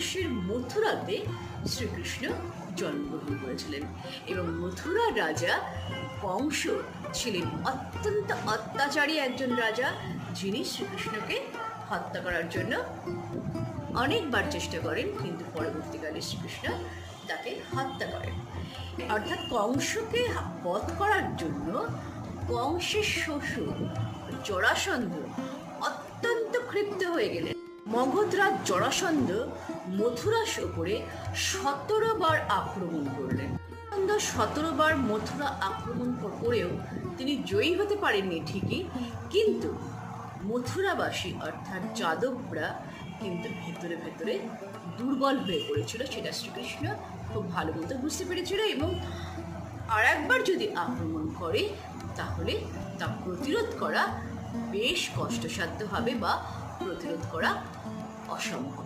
প্রদেশের মথুরাতে শ্রীকৃষ্ণ জন্মগ্রহণ করেছিলেন এবং মথুরার রাজা কংস ছিলেন অত্যন্ত অত্যাচারী একজন রাজা, যিনি শ্রীকৃষ্ণকে হত্যা করার জন্য অনেকবার চেষ্টা করেন, কিন্তু পরবর্তীকালে শ্রীকৃষ্ণ তাকে হত্যা করেন। অর্থাৎ কংসকে বধ করার জন্য কংসের শ্বশুর জরাসন্ধ অত্যন্ত ক্ষিপ্ত হয়ে গেলেন। মগধরাজ জরাসন্ধ মথুরার উপরে 17 বার আক্রমণ করলেন। 17 বার মথুরা আক্রমণ করেও তিনি জয়ী হতে পারেননি ঠিকই, কিন্তু মথুরাবাসী অর্থাৎ যাদবরা কিন্তু ভেতরে ভেতরে দুর্বল হয়ে পড়েছিল, সেটা শ্রীকৃষ্ণ খুব ভালো মতো বুঝতে পেরেছিল এবং আর একবার যদি আক্রমণ করে তাহলে তা প্রতিরোধ করা বেশ কষ্টসাধ্য হবে বা প্রতিরোধ করা অসম্ভব।